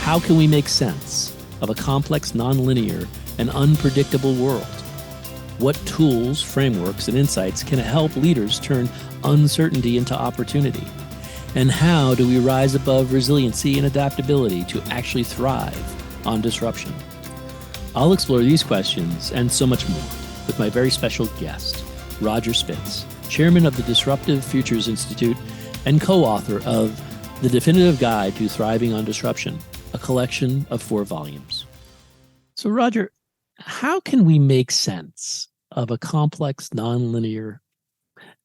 How can we make sense of a complex, nonlinear, and unpredictable world? What tools, frameworks, and insights can help leaders turn uncertainty into opportunity? And how do we rise above resiliency and adaptability to actually thrive on disruption? I'll explore these questions and so much more with my very special guest, Roger Spitz, chairman of the Disruptive Futures Institute and co-author of The Definitive Guide to Thriving on Disruption, a collection of 4 volumes. So, Roger, how can we make sense of a complex, nonlinear,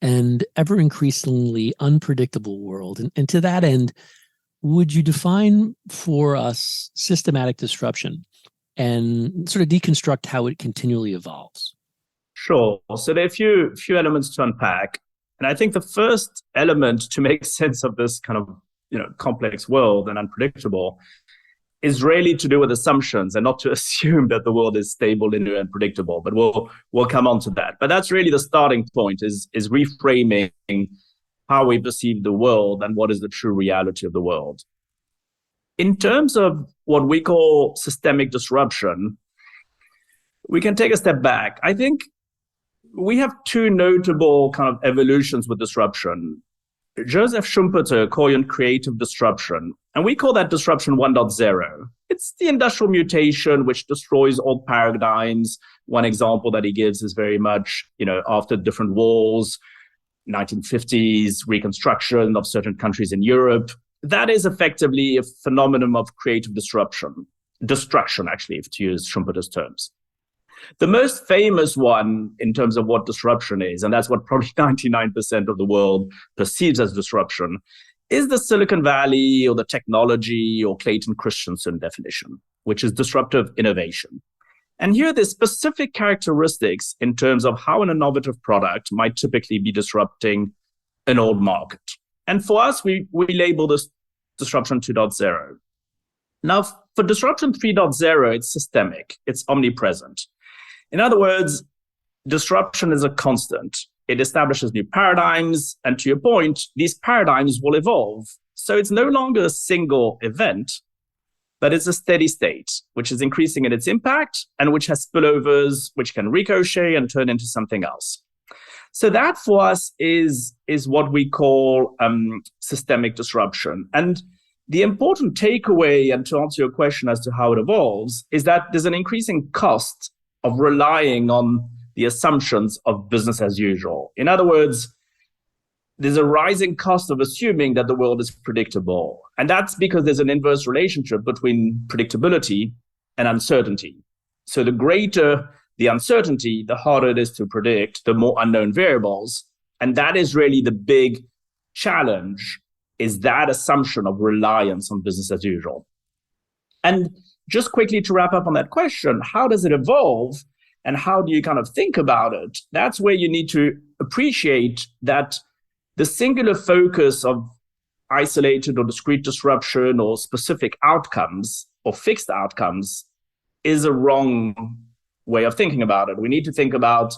and ever increasingly unpredictable world? And to that end, would you define for us systematic disruption and sort of deconstruct how it continually evolves? Sure. So there are a few elements to unpack. And I think the first element to make sense of this kind of complex world and unpredictable is really to do with assumptions and not to assume that the world is stable, linear, and predictable. But we'll come on to that. But that's really the starting point, is reframing how we perceive the world and what is the true reality of the world. In terms of what we call systemic disruption, we can take a step back. I think we have 2 notable kind of evolutions with disruption. Joseph Schumpeter coined creative disruption, and we call that disruption 1.0. It's the industrial mutation which destroys old paradigms. One example that he gives is very much, after different wars, 1950s, reconstruction of certain countries in Europe. That is effectively a phenomenon of creative destruction, actually, to use Schumpeter's terms. The most famous one in terms of what disruption is, and that's what probably 99% of the world perceives as disruption, is the Silicon Valley or the technology or Clayton Christensen definition, which is disruptive innovation. And here there's specific characteristics in terms of how an innovative product might typically be disrupting an old market. And for us, we label this disruption 2.0. Now, for disruption 3.0, it's systemic, it's omnipresent. In other words, disruption is a constant. It establishes new paradigms, and to your point, these paradigms will evolve. So it's no longer a single event, but it's a steady state, which is increasing in its impact and which has spillovers, which can ricochet and turn into something else. So that for us is what we call systemic disruption. And the important takeaway, and to answer your question as to how it evolves, is that there's an increasing cost of relying on the assumptions of business as usual. In other words, there's a rising cost of assuming that the world is predictable. And that's because there's an inverse relationship between predictability and uncertainty. So the greater the uncertainty, the harder it is to predict, the more unknown variables. And that is really the big challenge, is that assumption of reliance on business as usual. And just quickly to wrap up on that question, how does it evolve and how do you kind of think about it? That's where you need to appreciate that the singular focus of isolated or discrete disruption or specific outcomes or fixed outcomes is a wrong way of thinking about it. We need to think about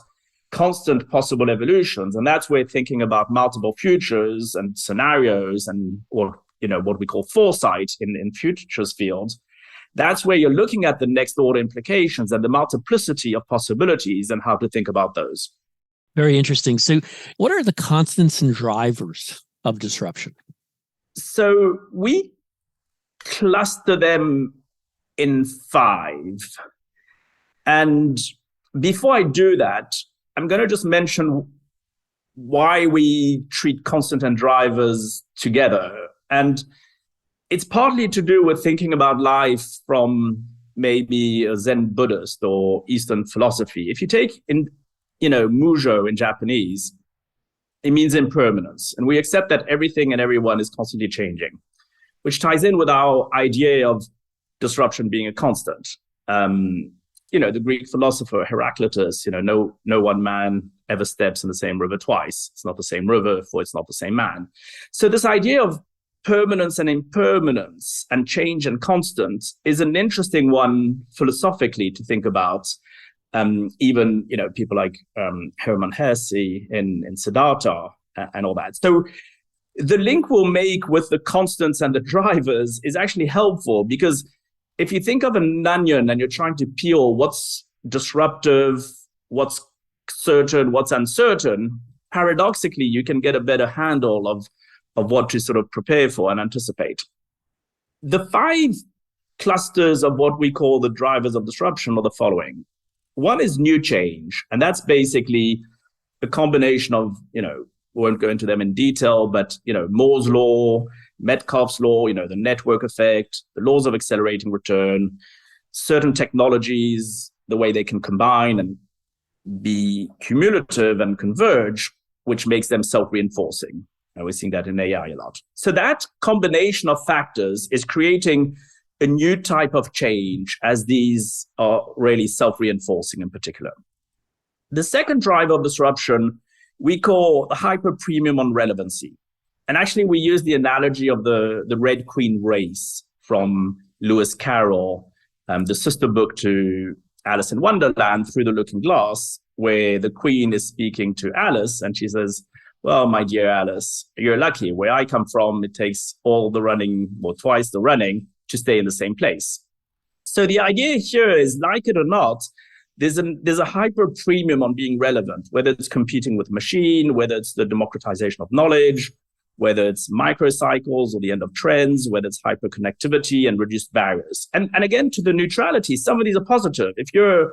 constant possible evolutions. And that's where thinking about multiple futures and scenarios or what we call foresight in futures fields, that's where you're looking at the next order implications and the multiplicity of possibilities and how to think about those. Very interesting. So what are the constants and drivers of disruption? So we cluster them in 5. And before I do that, I'm going to just mention why we treat constant and drivers together. And it's partly to do with thinking about life from maybe a Zen Buddhist or Eastern philosophy. If you take Mujo in Japanese, it means impermanence. And we accept that everything and everyone is constantly changing, which ties in with our idea of disruption being a constant. The Greek philosopher Heraclitus, no one man ever steps in the same river twice. It's not the same river, for it's not the same man. So this idea of permanence and impermanence and change and constant is an interesting one philosophically to think about. Even people like Hermann Hesse in Siddhartha and all that. So the link we'll make with the constants and the drivers is actually helpful, because if you think of an onion and you're trying to peel what's disruptive, what's certain, what's uncertain, paradoxically, you can get a better handle of what to sort of prepare for and anticipate. The 5 clusters of what we call the drivers of disruption are the following. One is new change, and that's basically a combination of, we won't go into them in detail, but, Moore's law, Metcalfe's law, the network effect, the laws of accelerating return, certain technologies, the way they can combine and be cumulative and converge, which makes them self-reinforcing. And we're seeing that in AI a lot. So that combination of factors is creating a new type of change, as these are really self-reinforcing in particular. The second driver of disruption we call the hyper premium on relevancy. And actually, we use the analogy of the Red Queen race from Lewis Carroll, the sister book to Alice in Wonderland, Through the Looking Glass, where the queen is speaking to Alice and she says, well, my dear Alice, you're lucky. Where I come from, it takes all the running, or twice the running, to stay in the same place. So the idea here is, like it or not, there's a hyper premium on being relevant, whether it's competing with machine, whether it's the democratization of knowledge, whether it's microcycles or the end of trends, whether it's hyperconnectivity and reduced barriers. And again, to the neutrality, some of these are positive. If you're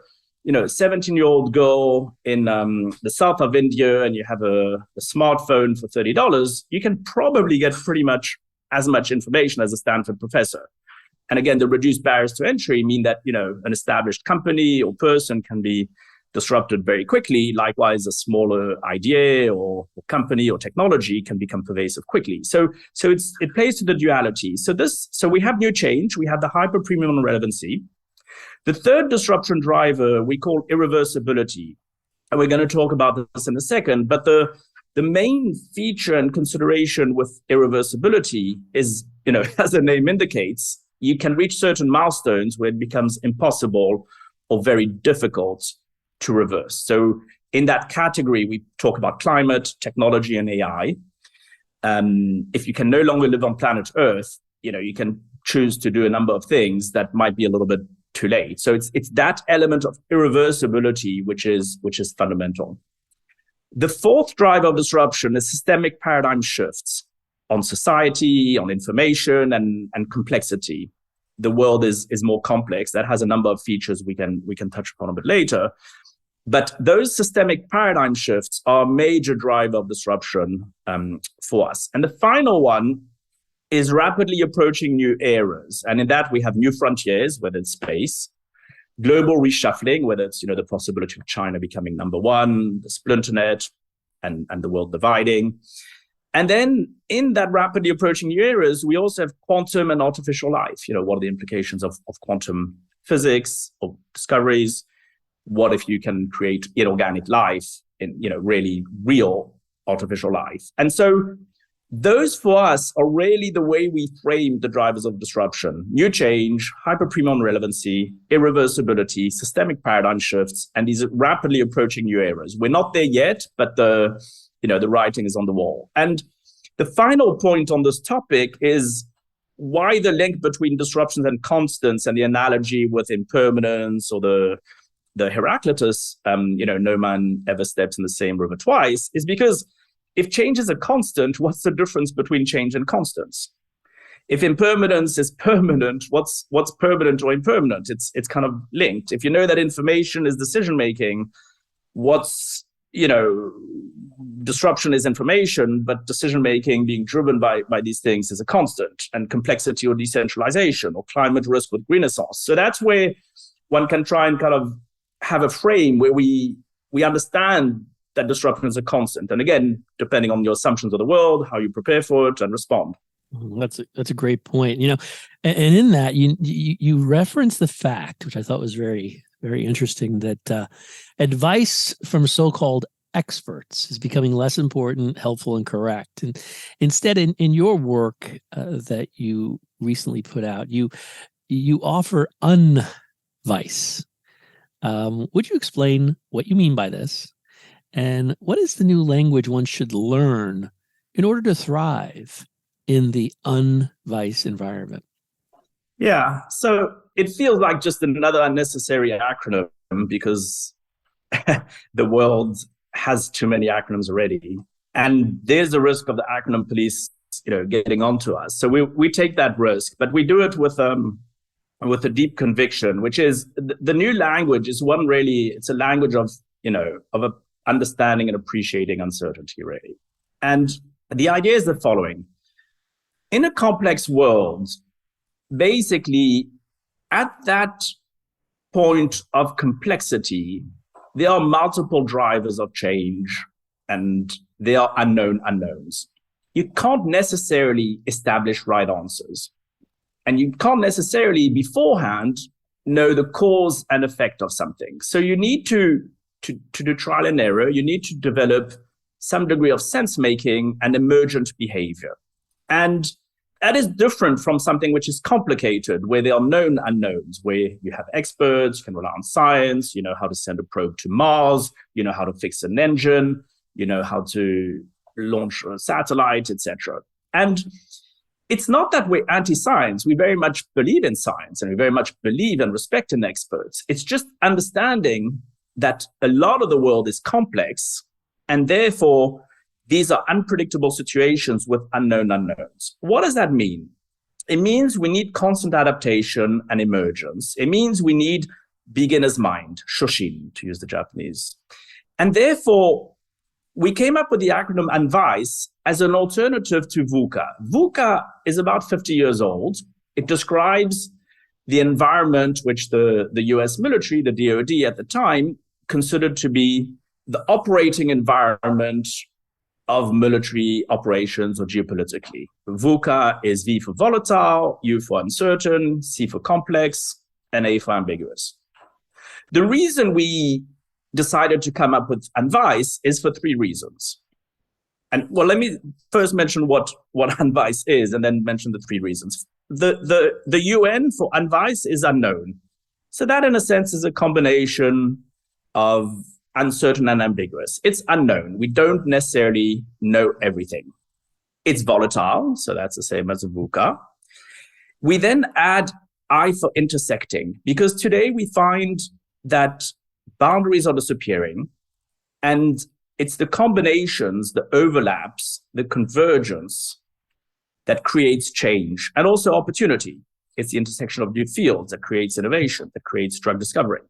a 17-year-old girl in the south of India and you have a smartphone for $30, you can probably get pretty much as much information as a Stanford professor. And again, the reduced barriers to entry mean that, an established company or person can be disrupted very quickly. Likewise, a smaller idea or company or technology can become pervasive quickly. So it plays to the duality. So we have new change. We have the hyper premium on relevancy. The third disruption driver we call irreversibility. And we're going to talk about this in a second. But the main feature and consideration with irreversibility is, as the name indicates, you can reach certain milestones where it becomes impossible or very difficult to reverse. So in that category, we talk about climate, technology, and AI. If you can no longer live on planet Earth, you can choose to do a number of things that might be a little bit too late. So it's that element of irreversibility which is fundamental. The fourth driver of disruption is systemic paradigm shifts on society, on information, and complexity. The world is more complex. That has a number of features we can touch upon a bit later. But those systemic paradigm shifts are a major driver of disruption for us. And the final one is rapidly approaching new eras. And in that, we have new frontiers, whether it's space, global reshuffling, whether it's the possibility of China becoming number one, the splinternet, and the world dividing. And then in that rapidly approaching new eras, we also have quantum and artificial life. What are the implications of quantum physics, of discoveries? What if you can create inorganic life in, really real artificial life? And so those for us are really the way we frame the drivers of disruption: new change, hyper premium relevancy, irreversibility, systemic paradigm shifts, and these rapidly approaching new eras. We're not there yet, but the writing is on the wall. And the final point on this topic is why the link between disruptions and constants, and the analogy with impermanence or the Heraclitus, no man ever steps in the same river twice, is because if change is a constant, what's the difference between change and constants? If impermanence is permanent, what's permanent or impermanent? It's kind of linked. If you know that information is decision-making, disruption is information, but decision-making being driven by these things is a constant, and complexity or decentralization, or climate risk with renaissance. So that's where one can try and kind of have a frame where we understand that disruption is a constant. And again, depending on your assumptions of the world, how you prepare for it and respond. That's a great point. And in that you reference the fact, which I thought was very, very interesting, that advice from so-called experts is becoming less important, helpful, and correct. And instead, in your work that you recently put out, you offer unvice. Would you explain what you mean by this? And what is the new language one should learn in order to thrive in the unvice environment? Yeah, so it feels like just another unnecessary acronym because the world has too many acronyms already, and there's a risk of the acronym police, getting onto us. So we take that risk, but we do it with a deep conviction, which is the new language is one really. It's a language of a understanding and appreciating uncertainty, really. And the idea is the following: in a complex world, basically, at that point of complexity, there are multiple drivers of change and there are unknown unknowns. You can't necessarily establish right answers. And you can't necessarily beforehand know the cause and effect of something. So you need to do trial and error. You need to develop some degree of sense making and emergent behavior. And that is different from something which is complicated, where there are known unknowns, where you have experts, you can rely on science, you know how to send a probe to Mars, you know how to fix an engine, you know how to launch a satellite, etc. And it's not that we're anti-science. We very much believe in science and we very much believe and respect in experts. It's just understanding that a lot of the world is complex, and therefore these are unpredictable situations with unknown unknowns. What does that mean? It means we need constant adaptation and emergence. It means we need beginner's mind, shoshin, to use the Japanese. And therefore, we came up with the acronym UNVICE as an alternative to VUCA. VUCA is about 50 years old. It describes the environment which the US military, the DoD at the time, considered to be the operating environment of military operations or geopolitically. VUCA is V for volatile, U for uncertain, C for complex, and A for ambiguous. The reason we decided to come up with UNVICE is for three reasons. And well, let me first mention what UNVICE is and then mention the three reasons. The UN for UNVICE is unknown. So that in a sense is a combination of uncertain and ambiguous. It's unknown. We don't necessarily know everything. It's volatile, so that's the same as a VUCA. We then add I for intersecting, because today we find that boundaries are disappearing, and it's the combinations, the overlaps, the convergence that creates change and also opportunity. It's the intersection of new fields that creates innovation, that creates drug discovery.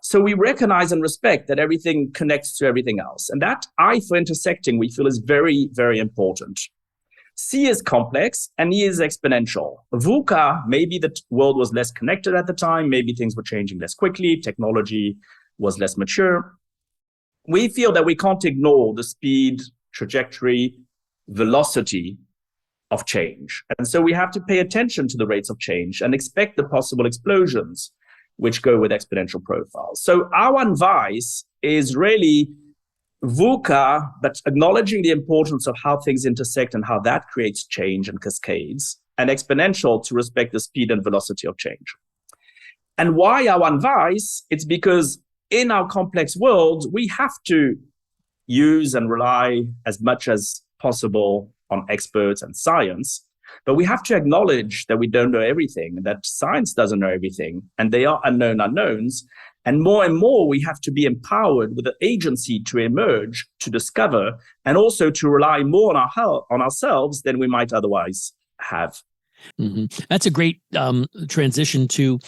So we recognize and respect that everything connects to everything else. And that I for intersecting we feel is very, very important. C is complex and E is exponential. VUCA, maybe the world was less connected at the time, maybe things were changing less quickly, technology was less mature. We feel that we can't ignore the speed, trajectory, velocity of change. And so we have to pay attention to the rates of change and expect the possible explosions which go with exponential profiles. So our UNVICE is really VUCA, but acknowledging the importance of how things intersect and how that creates change and cascades, and exponential to respect the speed and velocity of change. And why our UNVICE? It's because in our complex world, we have to use and rely as much as possible on experts and science. But we have to acknowledge that we don't know everything, that science doesn't know everything, and they are unknown unknowns. And more, we have to be empowered with the agency to emerge, to discover, and also to rely more on ourselves than we might otherwise have. Mm-hmm. That's a great transition to,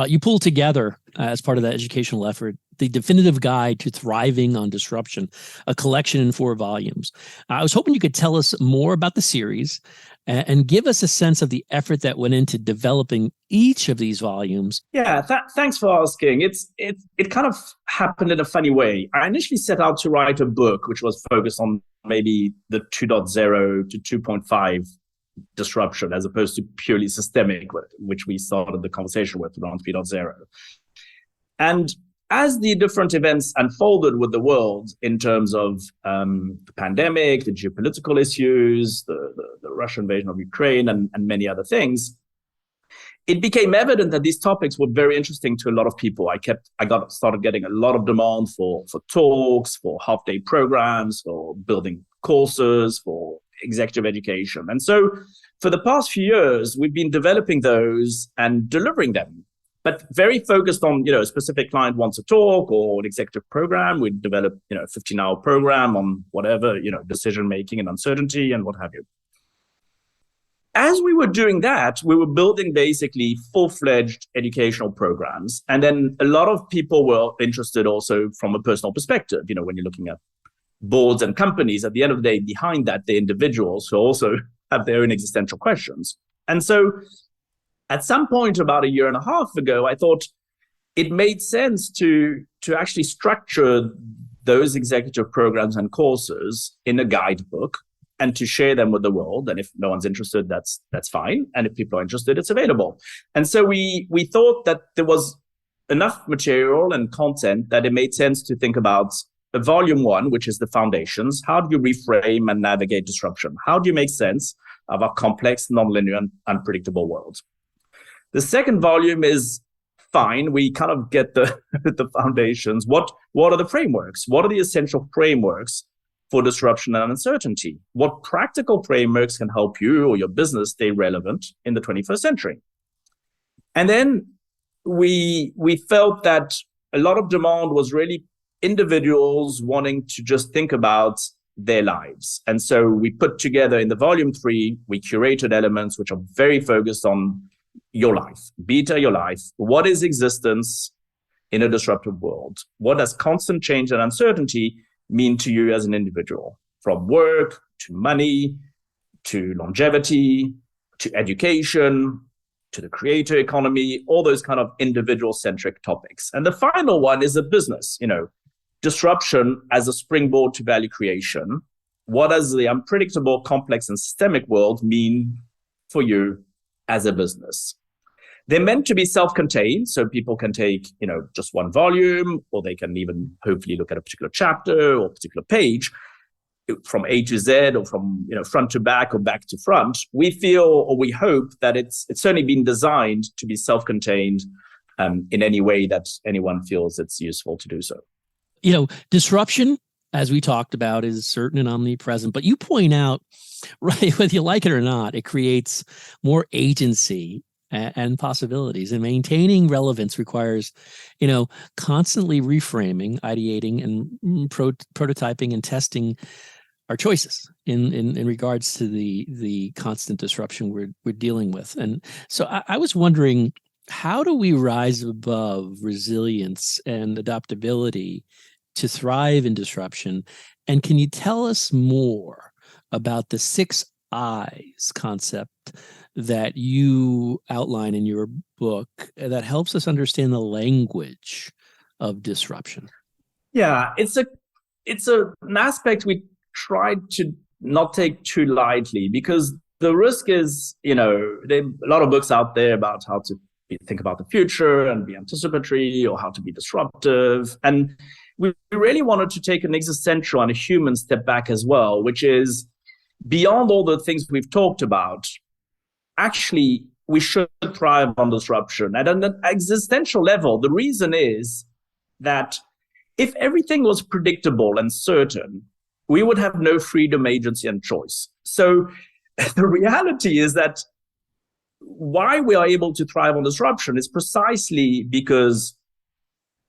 you pull together as part of that educational effort, the definitive guide to thriving on disruption, a collection in 4 volumes. I was hoping you could tell us more about the series and give us a sense of the effort that went into developing each of these volumes. Yeah, thanks for asking. It kind of happened in a funny way. I initially set out to write a book which was focused on maybe the 2.0 to 2.5 disruption, as opposed to purely systemic, which we started the conversation with around 3.0. And as the different events unfolded with the world in terms of the pandemic, the geopolitical issues, the Russian invasion of Ukraine, and many other things, it became evident that these topics were very interesting to a lot of people. I started getting a lot of demand for talks, for half-day programs, for building courses, for executive education. And so for the past few years, we've been developing those and delivering them, but very focused on, a specific client wants a talk or an executive program. We develop, a 15-hour program on whatever, decision-making and uncertainty and what have you. As we were doing that, we were building basically full-fledged educational programs. And then a lot of people were interested also from a personal perspective. When you're looking at boards and companies, at the end of the day, behind that, the individuals who also have their own existential questions. And so at some point about a year and a half ago, I thought it made sense to actually structure those executive programs and courses in a guidebook and to share them with the world. And if no one's interested, that's fine. And if people are interested, it's available. And so we thought that there was enough material and content that it made sense to think about a volume 1, which is the foundations. How do you reframe and navigate disruption? How do you make sense of our complex, nonlinear, and unpredictable world? The second volume is fine. We kind of get the foundations. What are the frameworks? What are the essential frameworks for disruption and uncertainty? What practical frameworks can help you or your business stay relevant in the 21st century? And then we felt that a lot of demand was really individuals wanting to just think about their lives. And so we put together in the volume 3, we curated elements which are very focused on your life, beta your life. What is existence in a disruptive world? What does constant change and uncertainty mean to you as an individual? From work to money, to longevity, to education, to the creator economy, all those kind of individual-centric topics. And the final one is a business, disruption as a springboard to value creation. What does the unpredictable, complex, and systemic world mean for you as a business? They're meant to be self-contained, so people can take, just one volume, or they can even hopefully look at a particular chapter or a particular page from A to Z, or from front to back or back to front. We feel, or we hope, that it's certainly been designed to be self-contained in any way that anyone feels it's useful to do so. Disruption, as we talked about, is certain and omnipresent. But you point out, right, whether you like it or not, it creates more agency and possibilities. And maintaining relevance requires, constantly reframing, ideating, and prototyping and testing our choices in regards to the constant disruption we're dealing with. And so I was wondering, how do we rise above resilience and adaptability to thrive in disruption? And can you tell us more about the 6 I's concept that you outline in your book that helps us understand the language of disruption? Yeah, it's an aspect we tried to not take too lightly, because the risk is, there are a lot of books out there about how to think about the future and be anticipatory, or how to be disruptive. And we really wanted to take an existential and a human step back as well, which is beyond all the things we've talked about. Actually, we should thrive on disruption. At an existential level, the reason is that if everything was predictable and certain, we would have no freedom, agency, and choice. So the reality is that why we are able to thrive on disruption is precisely because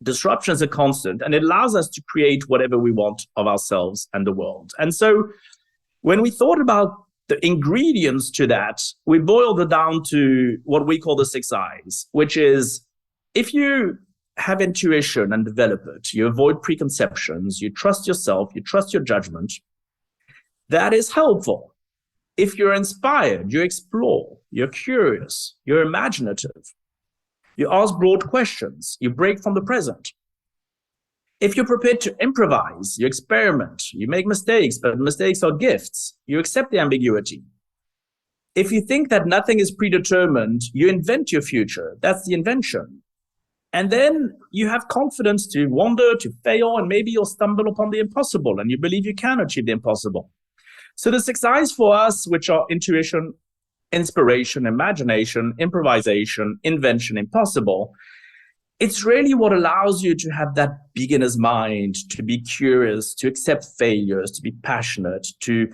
disruption is a constant, and it allows us to create whatever we want of ourselves and the world. And so when we thought about the ingredients to that, we boiled it down to what we call the 6 I's, which is, if you have intuition and develop it, you avoid preconceptions, you trust yourself, you trust your judgment, that is helpful. If you're inspired, you explore, you're curious, you're imaginative, you ask broad questions, you break from the present. If you're prepared to improvise, you experiment, you make mistakes, but mistakes are gifts, you accept the ambiguity. If you think that nothing is predetermined, you invent your future. That's the invention. And then you have confidence to wander, to fail, and maybe you'll stumble upon the impossible, and you believe you can achieve the impossible. So the 6 I's for us, which are intuition, inspiration, imagination, improvisation, invention, impossible, it's really what allows you to have that beginner's mind, to be curious, to accept failures, to be passionate, to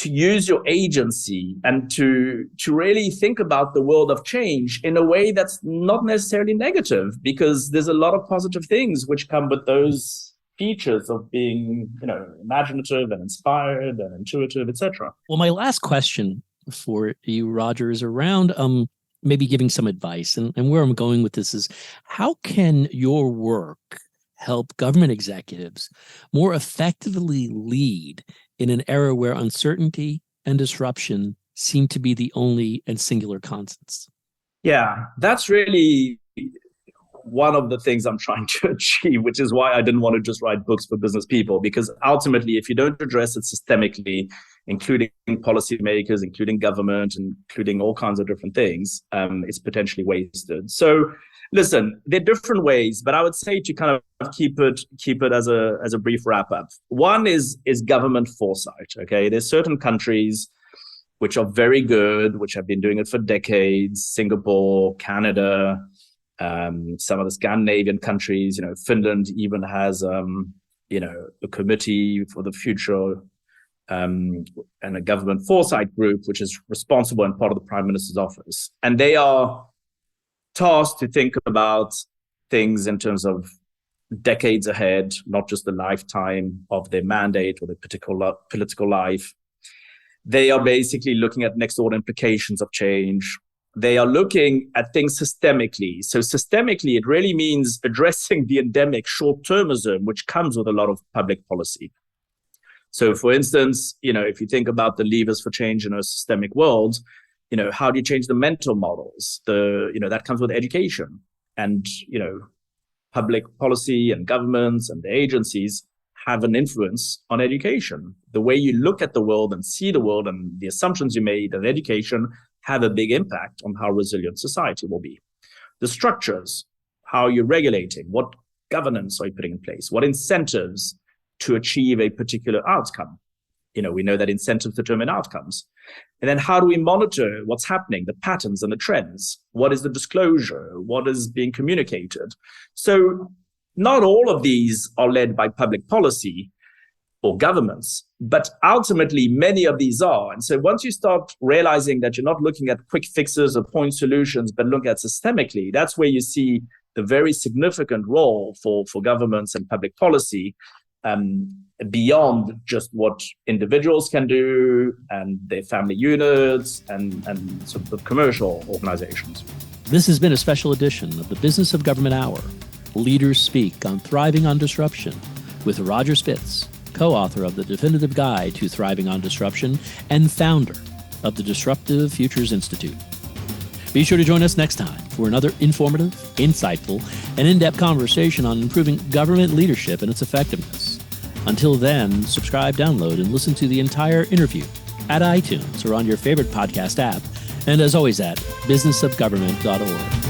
to use your agency and to really think about the world of change in a way that's not necessarily negative, because there's a lot of positive things which come with those features of being, imaginative and inspired and intuitive, etc. Well, my last question for you, Roger, is around maybe giving some advice. And where I'm going with this is, how can your work help government executives more effectively lead in an era where uncertainty and disruption seem to be the only and singular constants? Yeah, that's really one of the things I'm trying to achieve, which is why I didn't want to just write books for business people, because ultimately, if you don't address it systemically, including policymakers, including government, including all kinds of different things, it's potentially wasted. So listen, there are different ways, but I would say to kind of keep it as a brief wrap up. One is government foresight. Okay, there's certain countries which are very good, which have been doing it for decades: Singapore, Canada, some of the Scandinavian countries. Finland even has a committee for the future and a government foresight group, which is responsible and part of the Prime Minister's office, and they are tasked to think about things in terms of decades ahead, not just the lifetime of their mandate or their particular political life. They are basically looking at next order implications of change. They are looking at things systemically. So systemically, it really means addressing the endemic short-termism, which comes with a lot of public policy. So for instance, if you think about the levers for change in a systemic world, how do you change the mental models? That comes with education, and, public policy and governments and the agencies have an influence on education. The way you look at the world and see the world and the assumptions you made of education have a big impact on how resilient society will be. The structures, how you're regulating, what governance are you putting in place, what incentives to achieve a particular outcome. We know that incentives determine outcomes. And then how do we monitor what's happening, the patterns and the trends? What is the disclosure? What is being communicated? So not all of these are led by public policy or governments, but ultimately many of these are. And so once you start realizing that you're not looking at quick fixes or point solutions, but look at systemically, that's where you see the very significant role for governments and public policy, beyond just what individuals can do and their family units and sort of commercial organizations. This has been a special edition of the Business of Government Hour. Leaders Speak on Thriving on Disruption with Roger Spitz, co-author of the Definitive Guide to Thriving on Disruption and founder of the Disruptive Futures Institute. Be sure to join us next time for another informative, insightful, and in-depth conversation on improving government leadership and its effectiveness. Until then, subscribe, download, and listen to the entire interview at iTunes or on your favorite podcast app, and as always at businessofgovernment.org.